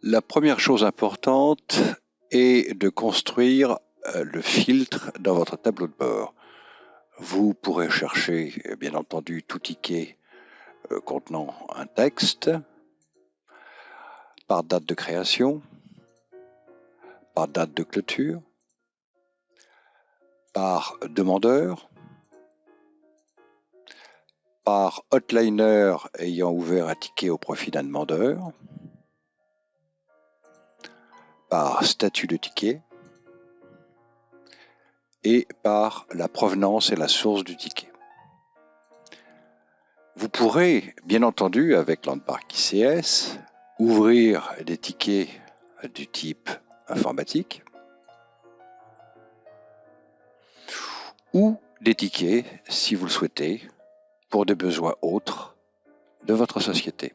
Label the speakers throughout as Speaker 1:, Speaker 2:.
Speaker 1: La première chose importante est de construire le filtre dans votre tableau de bord. Vous pourrez chercher, bien entendu, tout ticket contenant un texte par date de création, par date de clôture, par demandeur, par hotliner ayant ouvert un ticket au profit d'un demandeur, par statut de ticket et par la provenance et la source du ticket. Vous pourrez, bien entendu, avec Landmark ICS, ouvrir des tickets du type informatique ou des tickets, si vous le souhaitez, pour des besoins autres de votre société.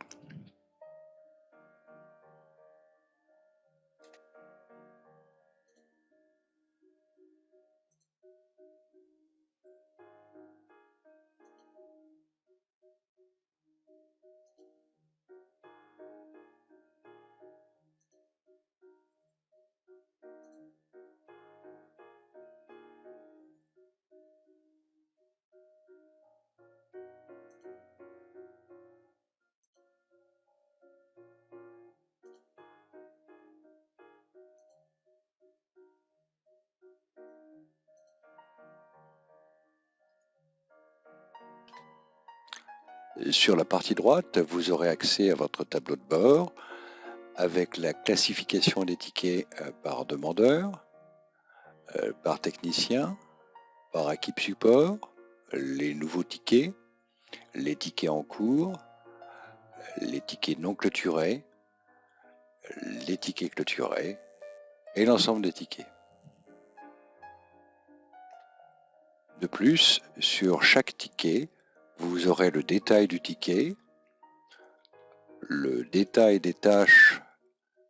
Speaker 1: Sur la partie droite, vous aurez accès à votre tableau de bord avec la classification des tickets par demandeur, par technicien, par équipe support, les nouveaux tickets, les tickets en cours, les tickets non clôturés, les tickets clôturés et l'ensemble des tickets. De plus, sur chaque ticket, vous aurez le détail du ticket, le détail des tâches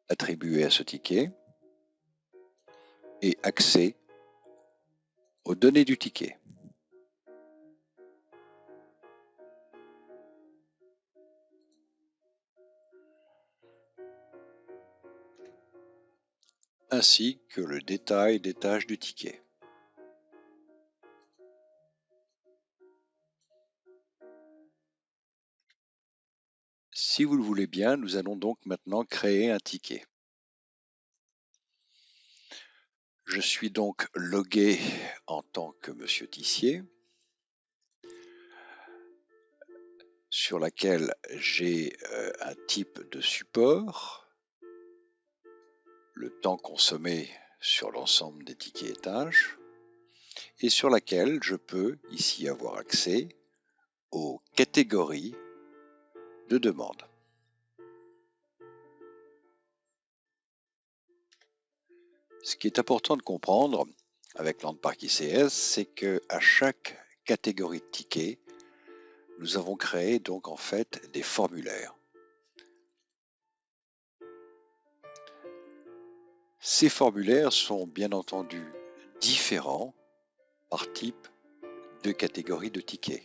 Speaker 1: attribuées à ce ticket et accès aux données du ticket. Ainsi que le détail des tâches du ticket. Si vous le voulez bien, nous allons donc maintenant créer un ticket. Je suis donc logué en tant que Monsieur Tissier, sur laquelle j'ai un type de support, le temps consommé sur l'ensemble des tickets et tâches, et sur laquelle je peux ici avoir accès aux catégories de demande. Ce qui est important de comprendre avec Landmark ICS, c'est que à chaque catégorie de tickets, nous avons créé donc en fait des formulaires. Ces formulaires sont bien entendu différents par type de catégorie de tickets.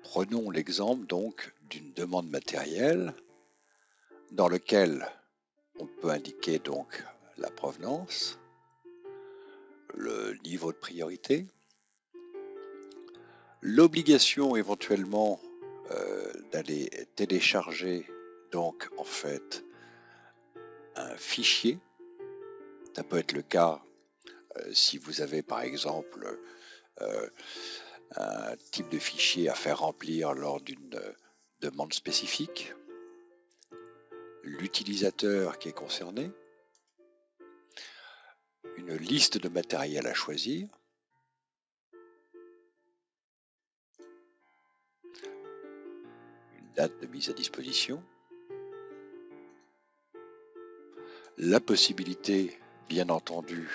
Speaker 1: Prenons l'exemple donc d'une demande matérielle dans lequel on peut indiquer donc la provenance, le niveau de priorité, l'obligation éventuellement d'aller télécharger donc en fait un fichier. Ça peut être le cas si vous avez par exemple un type de fichier à faire remplir lors d'une demande spécifique, l'utilisateur qui est concerné, une liste de matériel à choisir, une date de mise à disposition, la possibilité, bien entendu,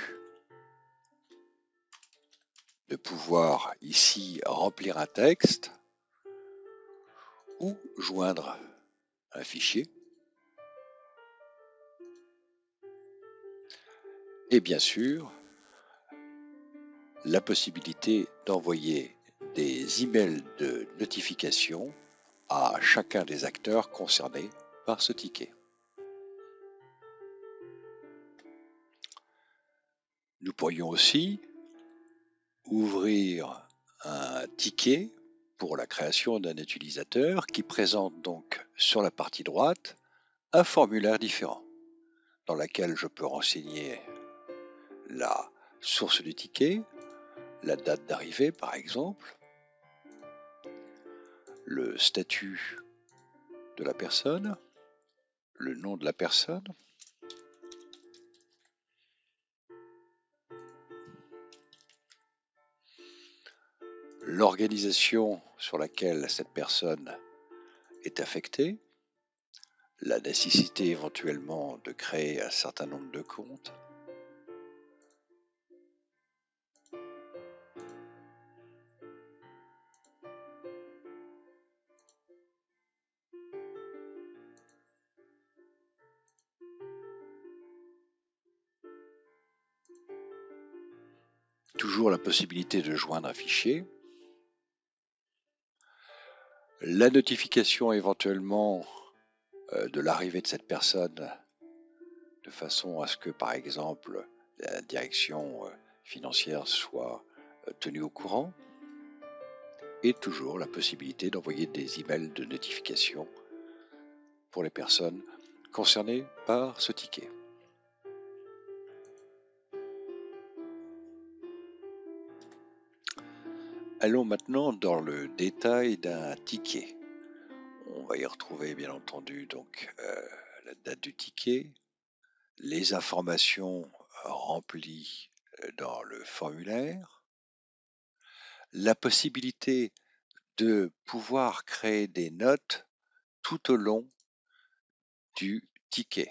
Speaker 1: de pouvoir ici remplir un texte ou joindre un fichier. et bien sûr la possibilité d'envoyer des emails de notification à chacun des acteurs concernés par ce ticket. Nous pourrions aussi ouvrir un ticket pour la création d'un utilisateur qui présente donc sur la partie droite un formulaire différent dans lequel je peux renseigner la source du ticket, la date d'arrivée par exemple, le statut de la personne, le nom de la personne, l'organisation sur laquelle cette personne est affectée, la nécessité éventuellement de créer un certain nombre de comptes, toujours la possibilité de joindre un fichier, la notification éventuellement de l'arrivée de cette personne de façon à ce que par exemple la direction financière soit tenue au courant, et toujours la possibilité d'envoyer des emails de notification pour les personnes concernées par ce ticket. Allons maintenant dans le détail d'un ticket. On va y retrouver bien entendu donc la date du ticket, les informations remplies dans le formulaire, la possibilité de pouvoir créer des notes tout au long du ticket.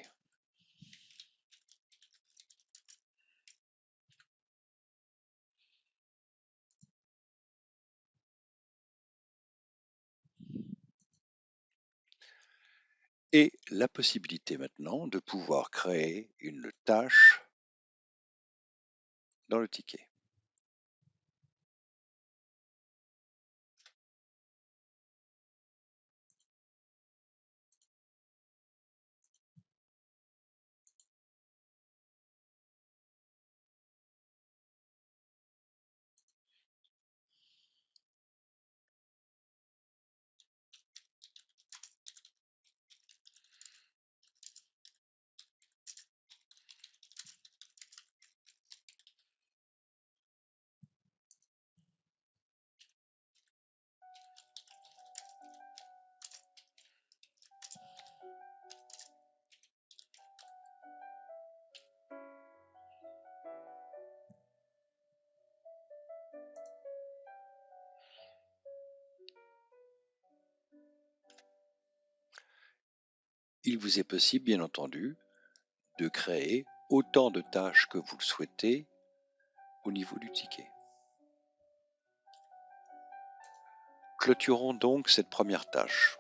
Speaker 1: Et la possibilité maintenant de pouvoir créer une tâche dans le ticket. Il vous est possible, bien entendu, de créer autant de tâches que vous le souhaitez au niveau du ticket. Clôturons donc cette première tâche.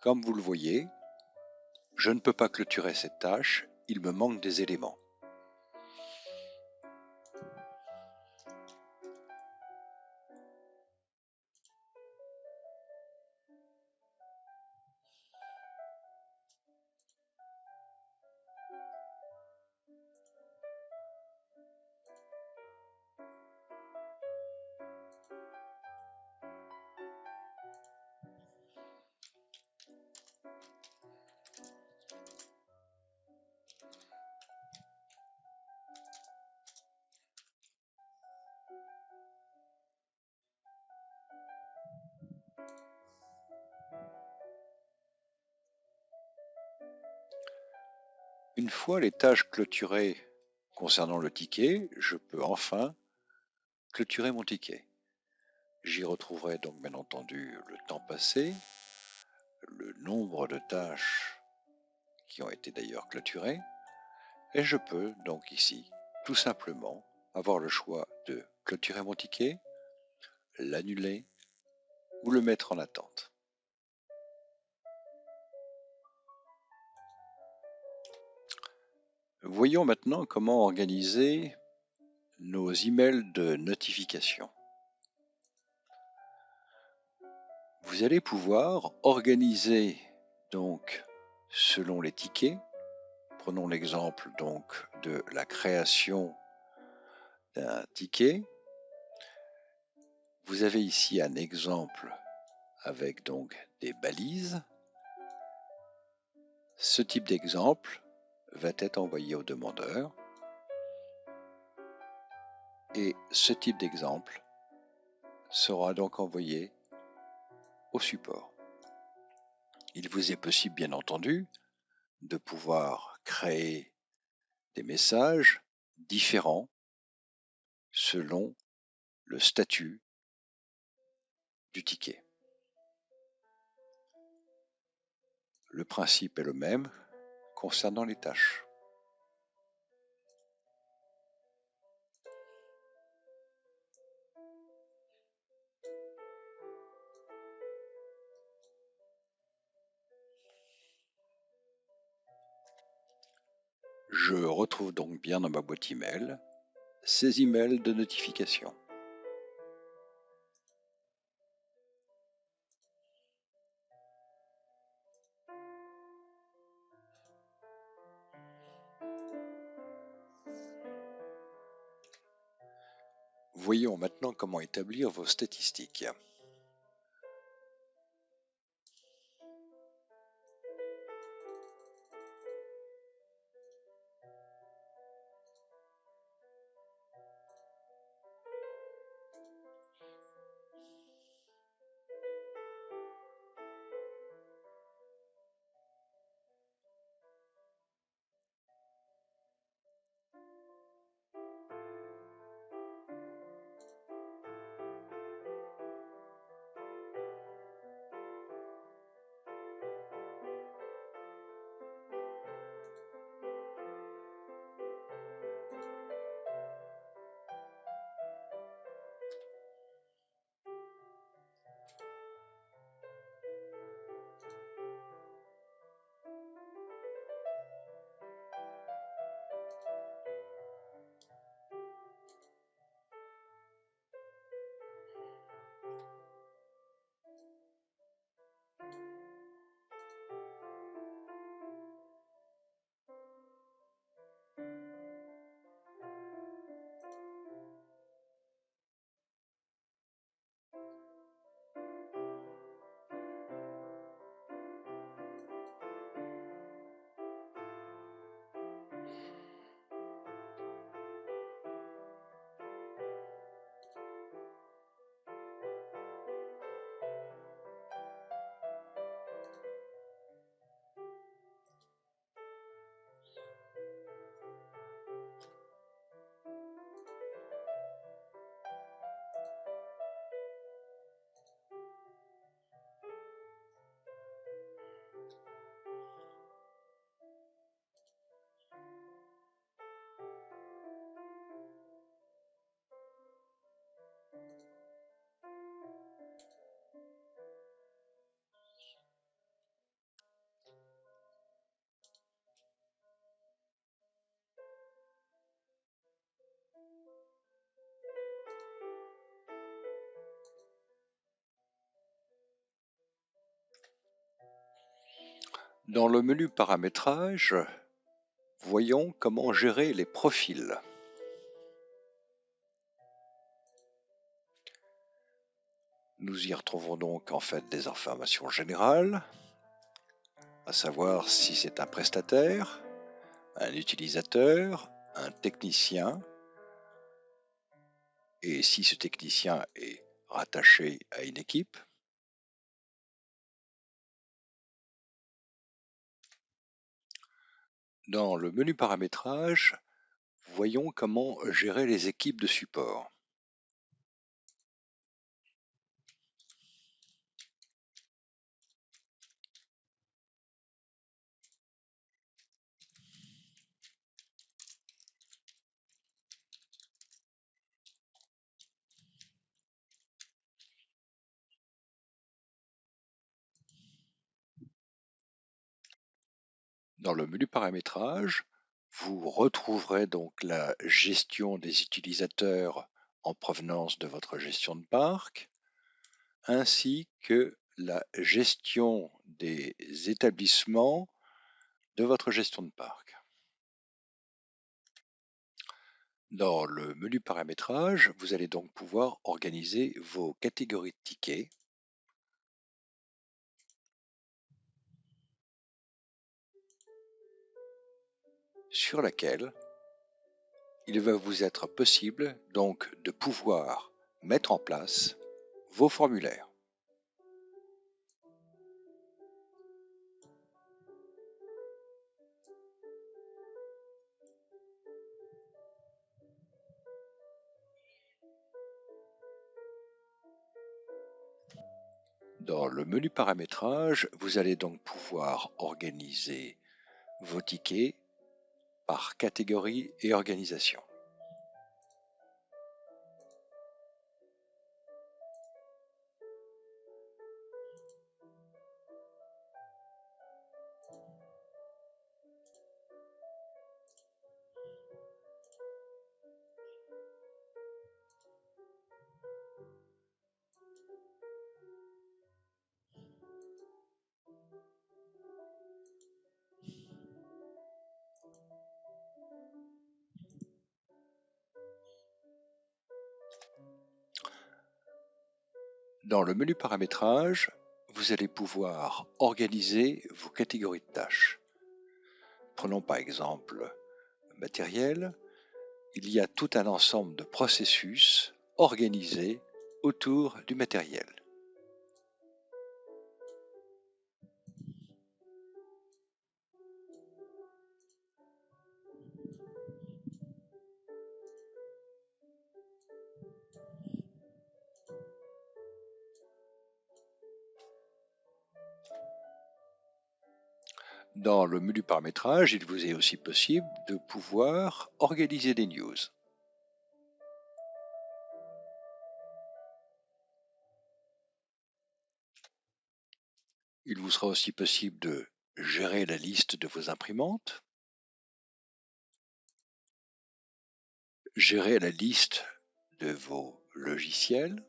Speaker 1: Comme vous le voyez, je ne peux pas clôturer cette tâche, il me manque des éléments. Une fois les tâches clôturées concernant le ticket, je peux enfin clôturer mon ticket. J'y retrouverai donc bien entendu le temps passé, le nombre de tâches qui ont été d'ailleurs clôturés. Et je peux donc ici, tout simplement, avoir le choix de clôturer mon ticket, l'annuler ou le mettre en attente. Voyons maintenant comment organiser nos emails de notification. Vous allez pouvoir organiser donc selon les tickets. Prenons l'exemple donc de la création d'un ticket. Vous avez ici un exemple avec donc des balises. Ce type d'exemple va être envoyé au demandeur et ce type d'exemple sera donc envoyé au support. Il vous est possible, bien entendu, de pouvoir créer des messages différents selon le statut du ticket. Le principe est le même concernant les tâches. Je retrouve donc bien dans ma boîte email ces emails de notification. Voyons maintenant comment établir vos statistiques. Dans le menu paramétrage, voyons comment gérer les profils. Nous y retrouvons donc en fait des informations générales, à savoir si c'est un prestataire, un utilisateur, un technicien, et si ce technicien est rattaché à une équipe. Dans le menu paramétrage, voyons comment gérer les équipes de support. Dans le menu paramétrage, vous retrouverez donc la gestion des utilisateurs en provenance de votre gestion de parc, ainsi que la gestion des établissements de votre gestion de parc. Dans le menu paramétrage, vous allez donc pouvoir organiser vos catégories de tickets, sur laquelle il va vous être possible donc de pouvoir mettre en place vos formulaires. Dans le menu paramétrage, vous allez donc pouvoir organiser vos tickets par catégorie et organisation. Dans le menu paramétrage, vous allez pouvoir organiser vos catégories de tâches. Prenons par exemple matériel. Il y a tout un ensemble de processus organisés autour du matériel. Dans le menu paramétrage, il vous est aussi possible de pouvoir organiser des news. Il vous sera aussi possible de gérer la liste de vos imprimantes, gérer la liste de vos logiciels,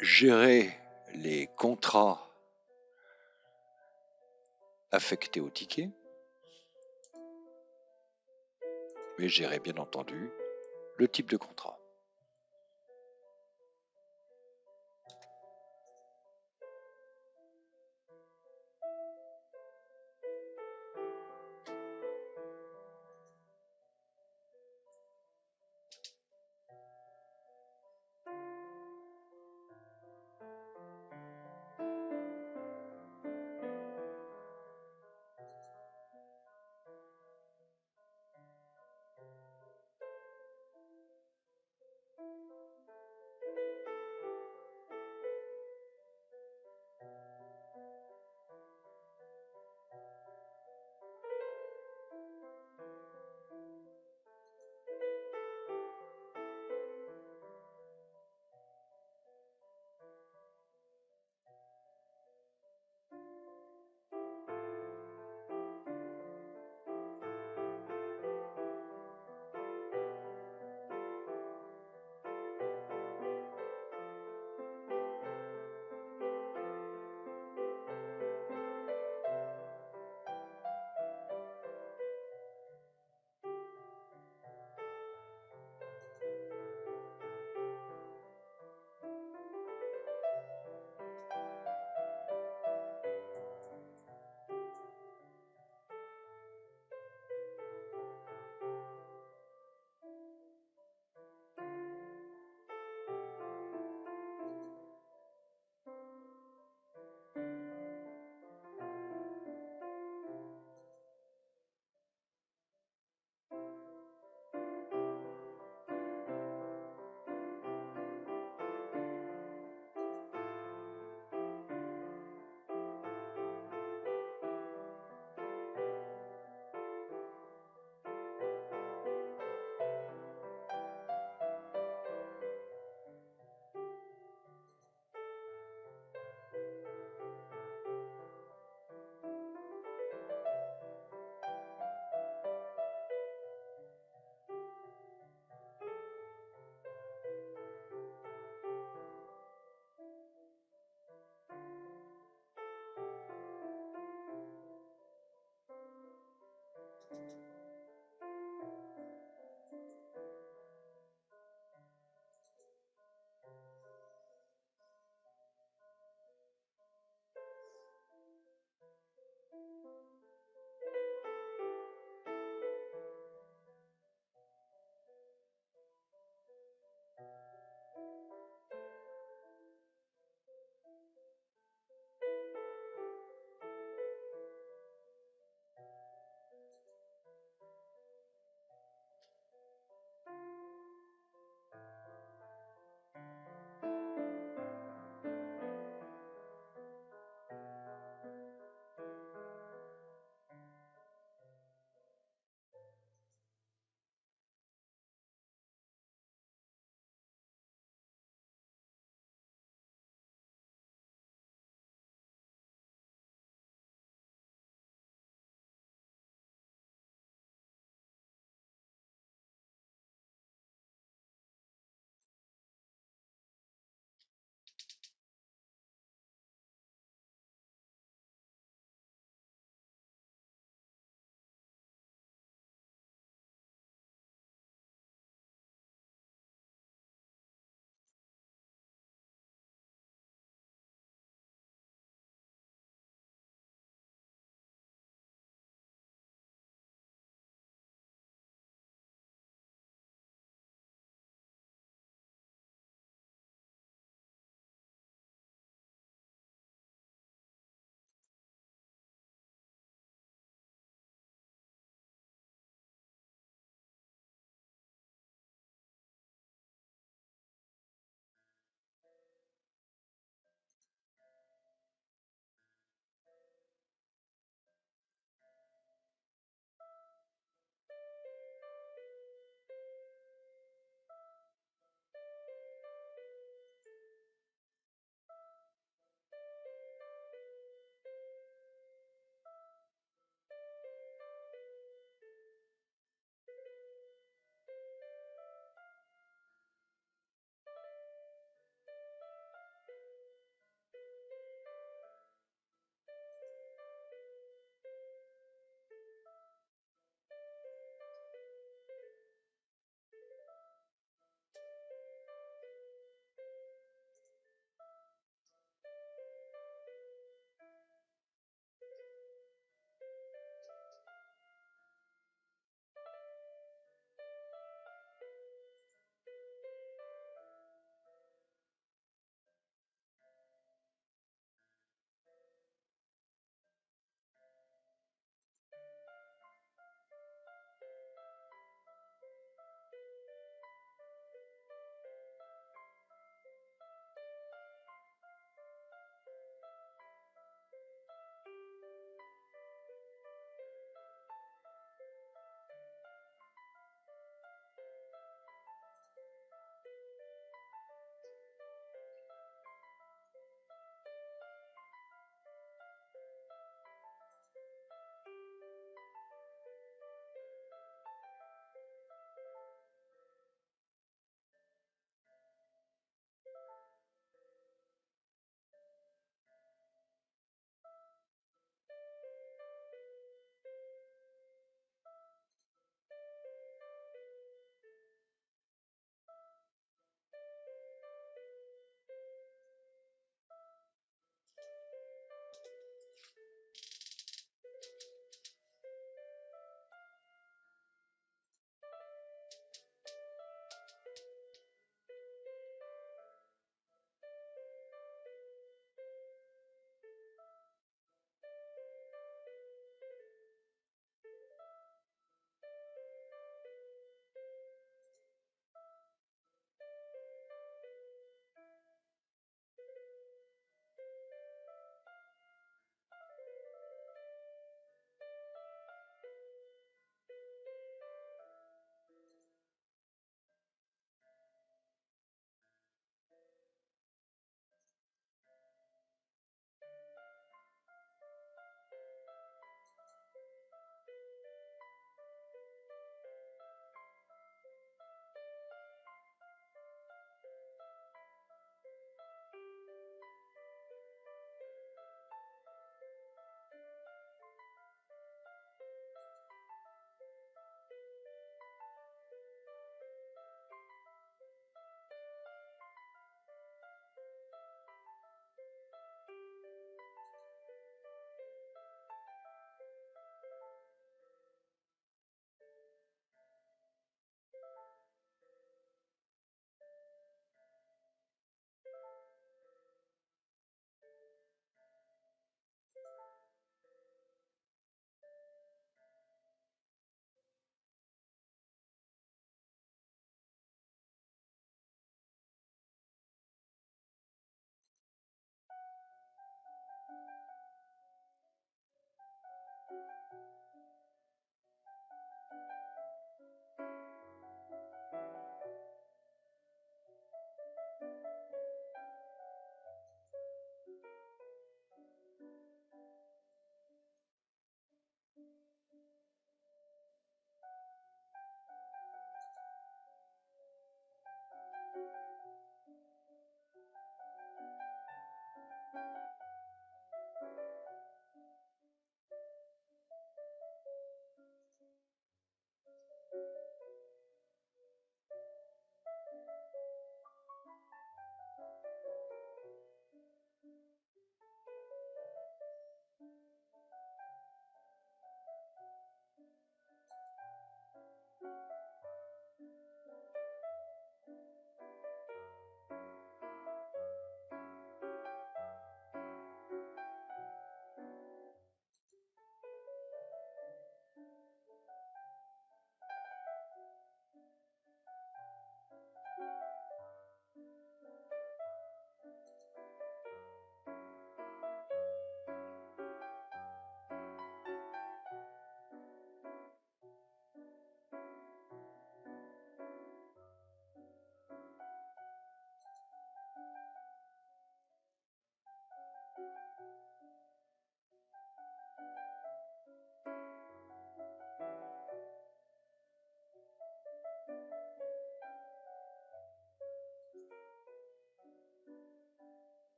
Speaker 1: gérer les contrats affectés au ticket, mais gérer bien entendu le type de contrat.